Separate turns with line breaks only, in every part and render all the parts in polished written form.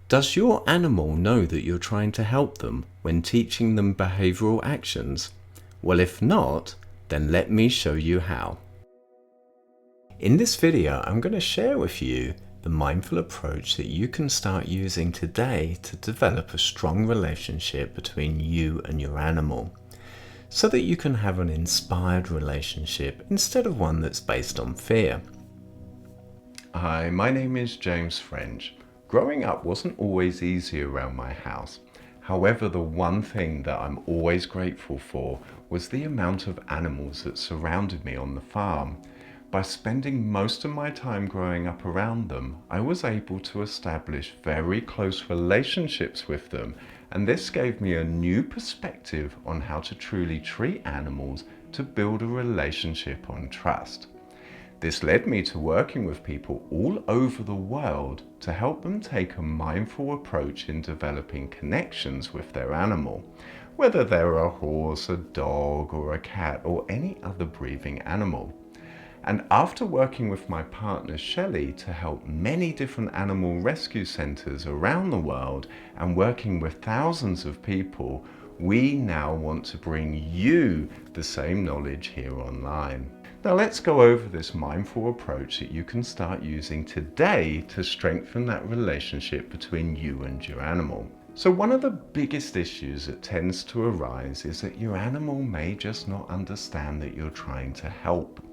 Does your animal know that you're trying to help them when teaching them behavioral actions? Well, if not, then let me show you how. In this video, I'm going to share with you the mindful approach that you can start using today to develop a strong relationship between you and your animal, so that you can have an inspired relationship instead of one that's based on fear. Hi, my name is James French. Growing up wasn't always easy around my house. However, the one thing that I'm always grateful for was the amount of animals that surrounded me on the farm. By spending most of my time growing up around them, I was able to establish very close relationships with them, and this gave me a new perspective on how to truly treat animals to build a relationship on trust. This led me to working with people all over the world to help them take a mindful approach in developing connections with their animal, whether they're a horse, a dog, or a cat, or any other breathing animal. And after working with my partner Shelley to help many different animal rescue centers around the world and working with thousands of people, we now want to bring you the same knowledge here online. Now let's go over this mindful approach that you can start using today to strengthen that relationship between you and your animal. So one of the biggest issues that tends to arise is that your animal may just not understand that you're trying to help.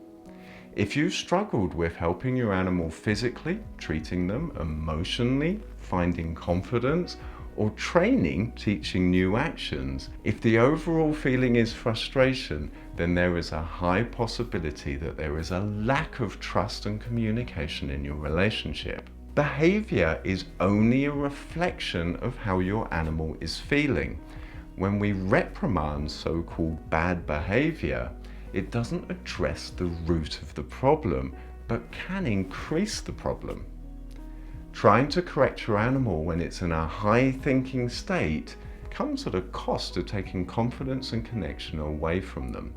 If you've struggled with helping your animal physically, treating them emotionally, finding confidence, or training, teaching new actions, if the overall feeling is frustration, then there is a high possibility that there is a lack of trust and communication in your relationship. Behavior is only a reflection of how your animal is feeling. When we reprimand so-called bad behavior, it doesn't address the root of the problem, but can increase the problem. Trying to correct your animal when it's in a high thinking state comes at a cost of taking confidence and connection away from them.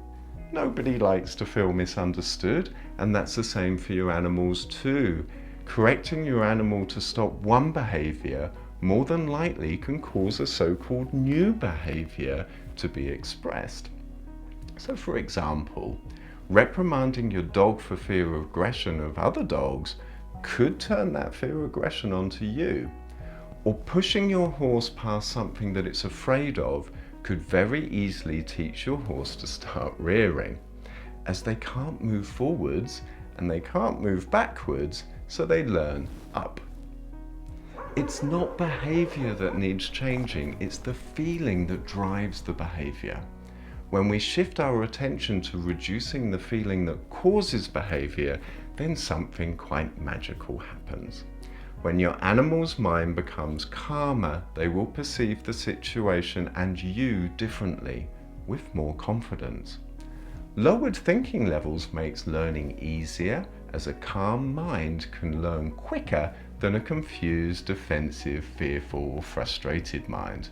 Nobody likes to feel misunderstood, and that's the same for your animals too. Correcting your animal to stop one behavior more than likely can cause a so-called new behavior to be expressed. So for example, reprimanding your dog for fear of aggression of other dogs could turn that fear of aggression onto you. Or pushing your horse past something that it's afraid of could very easily teach your horse to start rearing, as they can't move forwards and they can't move backwards, so they learn up. It's not behavior that needs changing, it's the feeling that drives the behavior. When we shift our attention to reducing the feeling that causes behavior, then something quite magical happens. When your animal's mind becomes calmer, they will perceive the situation and you differently, with more confidence. Lowered thinking levels makes learning easier, as a calm mind can learn quicker than a confused, defensive, fearful, or frustrated mind.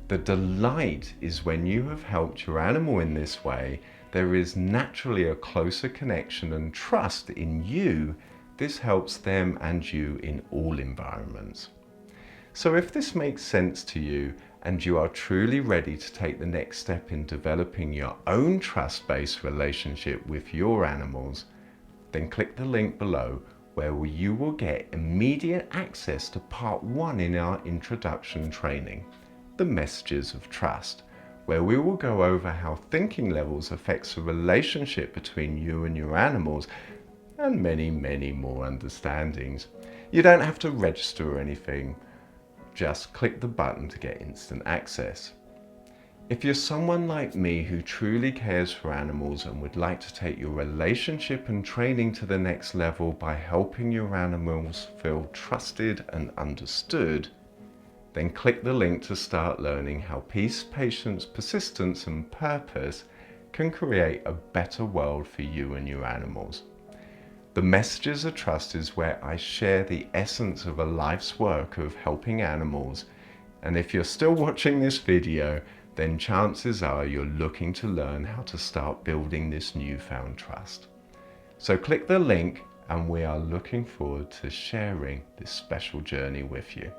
The delight is when you have helped your animal in this way, there is naturally a closer connection and trust in you. This helps them and you in all environments. So if this makes sense to you and you are truly ready to take the next step in developing your own trust-based relationship with your animals, then click the link below where you will get immediate access to part 1 in our introduction training, The Messages of Trust, where we will go over how thinking levels affects the relationship between you and your animals, and many, many more understandings. You don't have to register or anything, just click the button to get instant access. If you're someone like me who truly cares for animals and would like to take your relationship and training to the next level by helping your animals feel trusted and understood, then click the link to start learning how peace, patience, persistence, and purpose can create a better world for you and your animals. The Messages of Trust is where I share the essence of a life's work of helping animals, and if you're still watching this video, then chances are you're looking to learn how to start building this newfound trust. So click the link, and we are looking forward to sharing this special journey with you.